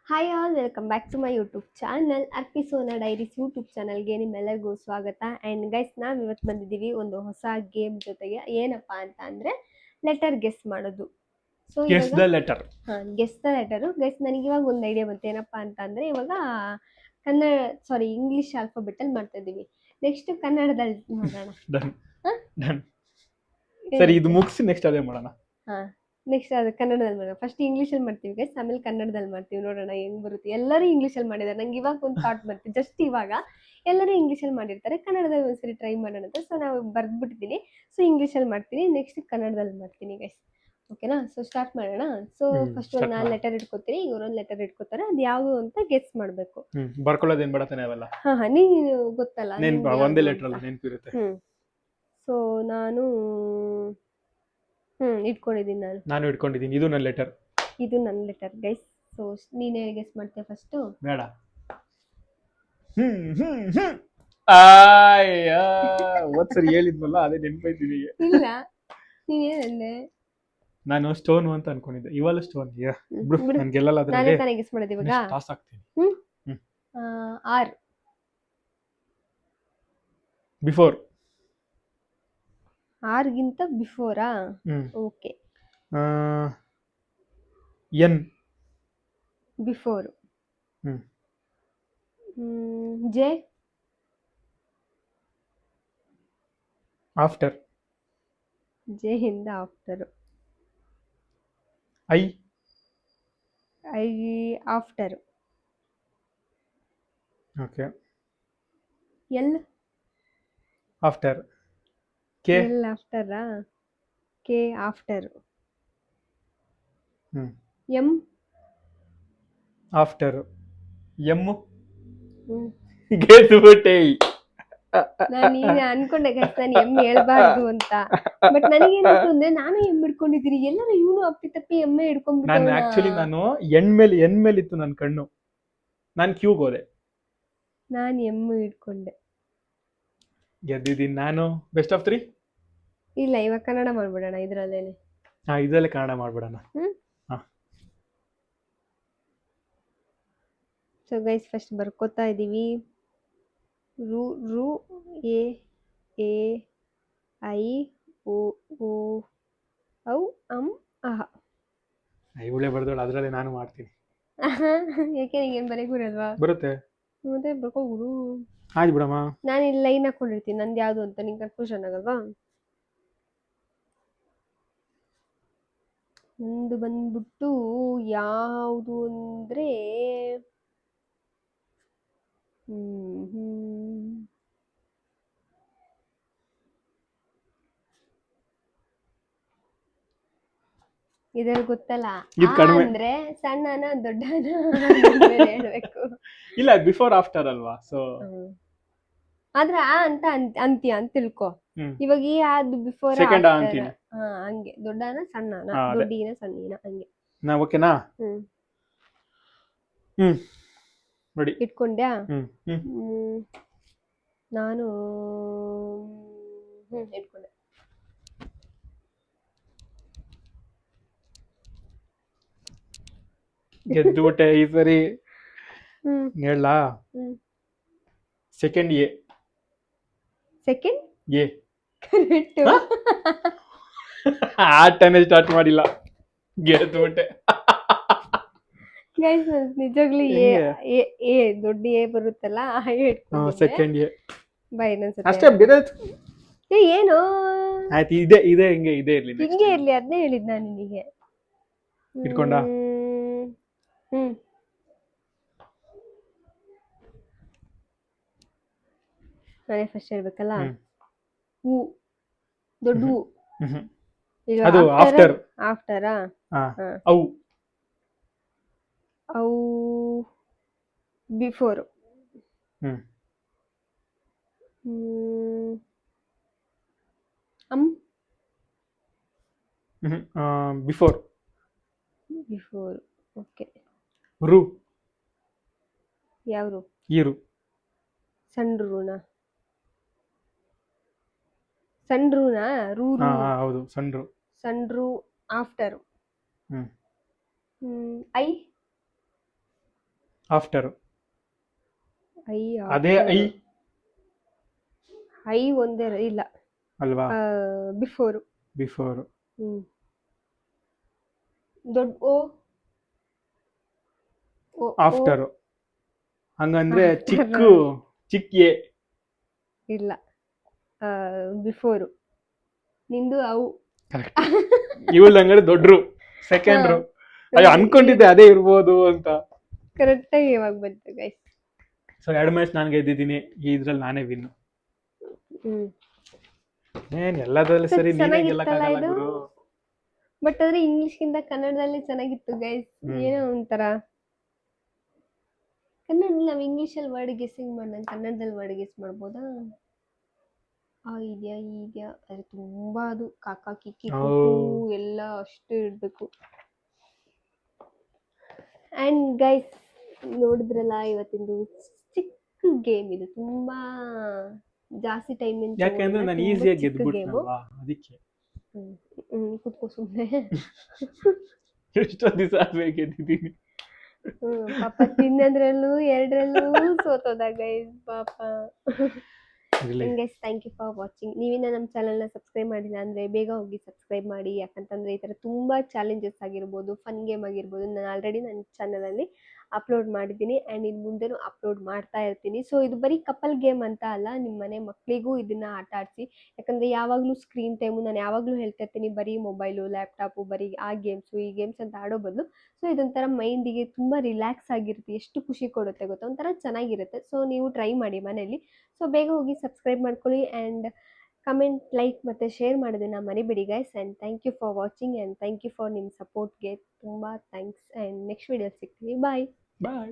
Hi all welcome back to my YouTube channel Arpisona diaries YouTube ಚಾನಲ್ಗೆ ನಿಮ್ಮೆಲ್ಲರಿಗೂ ಸ್ವಾಗತ. And guys, ನಾವು ಇವತ್ತು ಬಂದಿದ್ದೀವಿ ಒಂದು ಹೊಸ ಗೇಮ್ ಜೊತೆಗೆ. ಏನಪ್ಪ ಅಂತ ಅಂದರೆ ಲೆಟರ್ ಗೆಸ್ ಮಾಡೋದು. So guess the letter. Guess the letter. Guys, ನನಗೆ ಇವಾಗ ಒಂದು ಐಡಿಯಾ ಬಂತು. ಏನಪ್ಪ ಅಂತ ಅಂದರೆ ಇವಾಗ ಇಂಗ್ಲೀಷ್ ಆಲ್ಫಾಬೆಟಲ್ಲಿ ಮಾಡ್ತಾ ಇದ್ದೀವಿ. ನೆಕ್ಸ್ಟ್ ಕನ್ನಡದಲ್ಲಿ ಮಾಡೋಣ. Done done. ಸರಿ, ಇದು ಮುಗಿಸಿ ನೆಕ್ಸ್ಟ್ ಅದೇ ಮಾಡೋಣ. ಹಾಂ, ನೆಕ್ಸ್ಟ್ ಅದು ಕನ್ನಡದಲ್ಲಿ ಮಾಡೋಣ. ಫಸ್ಟ್ ಇಂಗ್ಲೀಷಲ್ಲಿ ಮಾಡ್ತೀವಿ ಗೈಸ್, ಆಮೇಲೆ ಕನ್ನಡದಲ್ಲಿ ಮಾಡ್ತೀವಿ. ನೋಡೋಣ ಹೆಂಗೆ ಬರುತ್ತೆ. ಎಲ್ಲರೂ ಇಂಗ್ಲೀಷಲ್ಲಿ ಮಾಡಿದ್ದಾರೆ. ನಂಗೆ ಇವಾಗ ಒಂದು ಥಾಟ್ ಬಂತು, ಜಸ್ಟ್ ಇವಾಗ ಎಲ್ಲರೂ ಇಂಗ್ಲೀಷಲ್ಲಿ ಮಾಡಿರ್ತಾರೆ. ಕನ್ನಡದಲ್ಲಿ ಒಂದ್ಸರಿ ಟ್ರೈ ಮಾಡೋಣ ಅಂತ. ಸೊ ನಾವು ಬರೆದ್ಬಿಟ್ಟಿದ್ದೀನಿ. ಸೊ ಇಂಗ್ಲೀಷಲ್ಲಿ ಮಾಡ್ತೀನಿ, ನೆಕ್ಸ್ಟ್ ಕನ್ನಡದಲ್ಲಿ ಮಾಡ್ತೀನಿ ಗೈಸ್. ಓಕೆನಾ? ಸೊ ಸ್ಟಾರ್ಟ್ ಮಾಡೋಣ. ಸೊ ಫಸ್ಟ್ ಒಂದು ನಾನು ಲೆಟರ್ ಇಟ್ಕೋತೀನಿ, ಇವರೊಂದು ಲೆಟರ್ ಇಟ್ಕೋತಾರೆ. ಅದು ಯಾವುದು ಅಂತ ಗೆಸ್ ಮಾಡಬೇಕು. ಬರ್ಕೊಳ್ಳೋದೇನು ಬೇಡತಾನೆ ಅವೆಲ್ಲ. ಹಾಂ, ನೀನು ಗೊತ್ತಲ್ಲ, ಒಂದೇ ಲೆಟರ್ ಅಲ್ಲ ನೆನಪಿರುತ್ತೆ. ಸೊ ನಾನು ಇಟ್ಕೊಂಡಿದ್ದೀನಿ. ನಾನು ಇಟ್ಕೊಂಡಿದ್ದೀನಿ. ಇದು ನನ್ನ ಲೆಟರ್. ಇದು ನನ್ನ ಲೆಟರ್ ಗೈಸ್. ಸೊ ನೀನೇ ಗೆಸ್ ಮಾಡ್ತೀಯ ಫಸ್ಟು? ಬೇಡ. ಸರಿ ಹೇಳಿದ್ನಲ್ಲ, ಅದೇ ನೆನಪೈತೀನಿ. ಇಲ್ಲ, ನೀನೇನಂದೆ? ನಾನು ಸ್ಟೋನ್ ಅಂತ ಅನ್ಕೊಂಡಿದ್ದೆ. ಇವಾಗ ಸ್ಟೋನ್ ನನ್ಗೆಲ್ಲ ನಾನೇ ತಾನೇ ಗೆಸ್ ಮಾಡೋದು ಇವಾಗ. ಪಾಸ್ ಆಗ್ತೀನಿ. ಆರ್. ಬಿಫೋರ್. ಆರ್ಗಿಂತ ಬಿಫೋರಾ? Okay. N. Before. J. After. J ಇಂದ after. I. I after. Okay. L. After. K. L ಆಫ್ಟರಾ? K after. M. After. M. ಗೆದ್ಬಿಟ್ಟೆ. ನಾನು ಈಗ ಅನ್ಕೊಂಡೆ ಗೈಸ್, ನಾನು ಎಮ್ ಹೇಳ್ಬಾರ್ದು ಅಂತ. ಬಟ್ ನನಗೇನಿತ್ತು ಅಂದ್ರೆ, ನಾನು ಎಮ್ ಹಿಡ್ಕೊಂಡಿದ್ದೀನಿ. ಎಲ್ಲರೂ ಇವನು ಅಪ್ಪಿತಪ್ಪಿ ಎಮ್ಮೆ ಹಿಡ್ಕೊಂಡ್ಬಿಟ್ಟು. ನಾನು ಎನ್ ಮೇಲೆ ಇತ್ತು ನನ್ನ ಕಣ್ಣು. ನಾನು ಕ್ಯೂಗೆ ಹೋದೆ. ನಾನು ಎಮ್ ಹಿಡ್ಕೊಂಡೆ. ಗೆದ್ದಿದ್ದೀನಿ ನಾನು. Best of 3. ಇಲ್ಲ, ಇವಾಗ ಕನ್ನಡ ಮಾಡ್ಬಿಡೋಣ ಇದ್ರಲ್ಲೇನೆ. ಇದರಲ್ಲೇ ಕನ್ನಡ ಮಾಡ್ಬಿಡೋಣ. ಸೊ ಗೈಸ್, ಫಸ್ಟ್ ಬರ್ಕೋತಾ ಇದ್ದೀವಿ. ರು ರು ಎ ಎ ಐ ಓ ಓ ಔ ಅಂ ಅಹ. ಇವಳೇ ಬರ್ದೋಳು, ಅದರಲ್ಲೇ ನಾನು ಮಾಡ್ತೀನಿ. ಯಾಕೆ ನಿಂಗೇನು ಬರೀ ಬರಲ್ವಾ? ಬರುತ್ತೆ. ಮತ್ತೆ ಬರ್ಕೋಬಿಡು. ಆಯ್ತು ಬಿಡಮ್ಮ. ನಾನು ಇಲ್ಲಿ ಲೈನ್ ಹಾಕೊಂಡಿರ್ತೀನಿ, ನಂದು ಯಾವುದು ಅಂತ. ನಿಂಗೆ ಕನ್ಫ್ಯೂಷನ್ ಆಗಲ್ವಾ? ನಂದು ಬಂದ್ಬಿಟ್ಟು ಯಾವುದು ಅಂದರೆ ಇದ್ರಲ್ಲಿ ಗೊತ್ತಲ್ಲ, ಅಂದ್ರೆ ಸಣ್ಣನ ದೊಡ್ಡನ ಹೇಳ್ಬೇಕು. ಇಲ್ಲ, ಬಿಫೋರ್ ಆಫ್ಟರ್ ಅಲ್ವಾ? ಸೊ ಆದ್ರೆ ಆ ಅಂತ ಅಂತೀಯ ಅಂತ ತಿಳ್ಕೊ. ಇವಾಗ ಈ ಅದು ಬಿಫೋರ್ ಹಂಗೆ ದೊಡ್ಡನ ಸಣ್ಣನ, ದೊಡ್ಡಿನ ಸಣ್ಣಿನ, ಹಂಗೆ. ಓಕೆನಾ? ನೋಡಿ ಇಟ್ಕೊಂಡ್ಯಾ? ನಾನು ಇಟ್ಕೊಂಡೆ. ಗೆದ್ದುಬಿಟ್ಟೆ ಈ ಸರಿ. ಹೇಳಲಾ? Second A. Second A. Correct. ಆಟನೇ ಸ್ಟಾರ್ಟ್ ಮಾಡಿಲ್ಲ, ಗೆದ್ದುಬಿಟ್ಟೆ. ಗೈಸ್, ನಿಜವಾಗ್ಲೂ ಎ ದೊಡ್ಡ ಎ ಬರುತ್ತಲ್ಲ, ಸೆಕೆಂಡ್ ಎ. ಬೈ ಅಷ್ಟೇ. ಬೇರೆ ಏನು? ಆಯ್ತು, ಇದೆ ಹಿಂಗೆ ಇರ್ಲಿ. ಹಿಂಗೆ ಇರ್ಲಿ, ಅದನ್ನೇ ಹೇಳಿದ್ ನಾನು ನಿನಗೆ. ಇಟ್ಕೊಂಡ? ನಾನೇ ಫಸ್ಟ್ ಹೇಳ್ಬೇಕಲ್ಲ. ಹೂ, ದೊಡ್ಡ ಹೂ. ಅದು ಆಫ್ಟರ್. ಆಫ್ಟರಾ? ಔ. ಔ ಬಿಫೋರ್. ಅಂ. ಬಿಫೋರ್. ಬಿಫೋರ್. ಓಕೆ. ರು. ಯಾವ ರು? ಈರು. ಸಣ್ಣ ರೂನಾ? ಸಣ್ಣ ರೂನಾ? ರೂ. ಹೌದು, ಸಣ್ಣ ರು. ಸಣ್ಣ ರು ಆಫ್ಟರ್. ಐ. ಆಫ್ಟರ್. ಐ ಅದೇ ಐ ಐ ಒಂದೇ ಇಲ್ಲ, ಅಲ್ವಾ? ಬಿಫೋರು. ಬಿಫೋರ್. ಹ್ಮ್. ದೊಡ್ಡ ಓ. ಓ ಓ ಆಫ್ಟರ್. ಹಂಗಂದ್ರೆ ಚಿಕ್ಕ after. ಚಿಕ್ಕ ಎ. ಇಲ್ಲ, ಬಿಫೋರು. ನಿಂದು ಅವು. ಕರೆಕ್ಟ್. ಇವಳು ಹಂಗಾರೆ ದೊಡ್ಡರು, ಸೆಕೆಂಡ್ರು. ಅಯ್ಯೋ, ಅನ್ಕೊಂಡಿದ್ದೆ ಅದೇ ಇರ್ಬೋದು ಅಂತ. ಕರೆಕ್ಟಾಗಿ ಇವಾಗ ಬಂತು ಗೈಸ್. ಸೊ 2 ಮ್ಯಾಚ್ ನಾನು ಗೆದ್ದಿದ್ದೀನಿ, ಇದ್ರಲ್ಲಿ ನಾನೇ ವಿನ್. ಹ್ಮ್. ಏನ್ ಎಲ್ಲದ್ರಲ್ಲಿ ಸರಿ ನೀನೇ ಚೆನ್ನಾಗಿತ್ತಲ್ಲ ಗೆಲ್ಲಕ್ಕಾಗಲ್ಲ ಇದು? ಗುರು. ಬಟ್ ಆದ್ರೆ ಇಂಗ್ಲಿಷ್ಗಿಂತ ಕನ್ನಡದಲ್ಲಿ ಚೆನ್ನಾಗಿತ್ತು ಗೈಸ್. ಹ್ಮ್. ಏನೋ ಒಂಥರ ಕನ್ನಡ ನಾವು ಇಂಗ್ಲೀಷಲ್ಲಿ ವರ್ಡ್ ಗೆಸ್ಸಿಂಗ್ ಮಾಡಿ ನಾನು ಕನ್ನಡದಲ್ಲಿ ವರ್ಡ್ ಗೆಸ್ ಮಾಡ್ಬೋದಾ? ಆ ಇದೆಯಾ ಈ ಇದೆಯಾ ಅದು ತುಂಬಾ, ಅದು ಕಾಕಾ ಕಿಕ್ಕಿ ಓ. ಕುಕು ಎಲ್ಲ ಅಷ್ಟು ಇರಬೇಕು. ಆ್ಯಂಡ್ ಗೈಸ್, ನೋಡಿದ್ರಲ್ಲ ಇವತ್ತಿಂದು ಚಿಕ್ಕ ಗೇಮ್ ಇದು, ತುಂಬಾ ಜಾಸ್ತಿ ಟೈಮ್ ಯಾಕೆಂದ್ರೆ ನಾನು ಈಸಿಯಾಗಿ ಗೆದ್ಬಿಟ್ನಲ್ವಾ, ಅದಕ್ಕೆ. ಕುತ್ಕೋ ಸುಮ್ಮನೆ. ಎಷ್ಟೋ ದಿವಸ ಆದ್ಮೇಲೆ ಗೆದ್ದಿದ್ದೀನಿ. ಪಾಪ ತಿನ್ನೋದ್ರಲ್ಲೂ ಎರಡರಲ್ಲೂ ಸೋತೋದ ಗೈಸ್ ಪಾಪ. ಇರ್ಲಿ. Guys, thank you for watching. ನೀವಿನ್ನ ನಮ್ಮ ಚಾನಲ್ನ ಸಬ್ಸ್ಕ್ರೈಬ್ ಮಾಡಿಲ್ಲ ಅಂದರೆ ಬೇಗ ಹೋಗಿ ಸಬ್ಸ್ಕ್ರೈಬ್ ಮಾಡಿ. ಯಾಕಂತಂದರೆ ಈ ಥರ ತುಂಬ ಚಾಲೆಂಜಸ್ ಆಗಿರ್ಬೋದು, ಫನ್ ಗೇಮ್ ಆಗಿರ್ಬೋದು, ನಾನು ಆಲ್ರೆಡಿ ನನ್ನ ಚಾನಲಲ್ಲಿ ಅಪ್ಲೋಡ್ ಮಾಡಿದ್ದೀನಿ ಆ್ಯಂಡ್ ಇನ್ನು ಮುಂದೆನೂ ಅಪ್ಲೋಡ್ ಮಾಡ್ತಾ ಇರ್ತೀನಿ. ಸೊ ಇದು ಬರೀ ಕಪಲ್ ಗೇಮ್ ಅಂತ ಅಲ್ಲ, ನಿಮ್ಮ ಮನೆ ಮಕ್ಕಳಿಗೂ ಇದನ್ನು ಆಟ ಆಡಿಸಿ. ಯಾಕಂದರೆ ಯಾವಾಗಲೂ ಸ್ಕ್ರೀನ್ ಟೈಮು, ನಾನು ಯಾವಾಗಲೂ ಹೇಳ್ತಾ ಇರ್ತೀನಿ, ಬರೀ ಮೊಬೈಲು, ಲ್ಯಾಪ್ಟಾಪು, ಬರೀ ಆ ಗೇಮ್ಸು ಈ ಗೇಮ್ಸ್ ಅಂತ ಆಡೋ ಬದಲು ಸೊ ಇದೊಂಥರ ಮೈಂಡಿಗೆ ತುಂಬ ರಿಲ್ಯಾಕ್ಸ್ ಆಗಿರುತ್ತೆ. ಎಷ್ಟು ಖುಷಿ ಕೊಡುತ್ತೆ ಗೊತ್ತಾ, ಒಂಥರ ಚೆನ್ನಾಗಿರುತ್ತೆ. ಸೊ ನೀವು ಟ್ರೈ ಮಾಡಿ ಮನೇಲಿ. ಸೊ ಬೇಗ ಹೋಗಿ ಸಬ್ಸ್ಕ್ರೈಬ್ ಮಾಡ್ಕೊಳ್ಳಿ ಆ್ಯಂಡ್ ಕಮೆಂಟ್, ಲೈಕ್ ಮತ್ತು ಶೇರ್ ಮಾಡೋದನ್ನು ಮರಿಬೇಡಿ guys. And thank you for watching and thank you for ನಿಮ್ಮ ಸಪೋರ್ಟ್ಗೆ ತುಂಬ ಥ್ಯಾಂಕ್ಸ್. ಆ್ಯಂಡ್ ನೆಕ್ಸ್ಟ್ ವೀಡಿಯೋ ಸಿಗ್ತೀವಿ. ಬಾಯ್. ಬಾಯ್.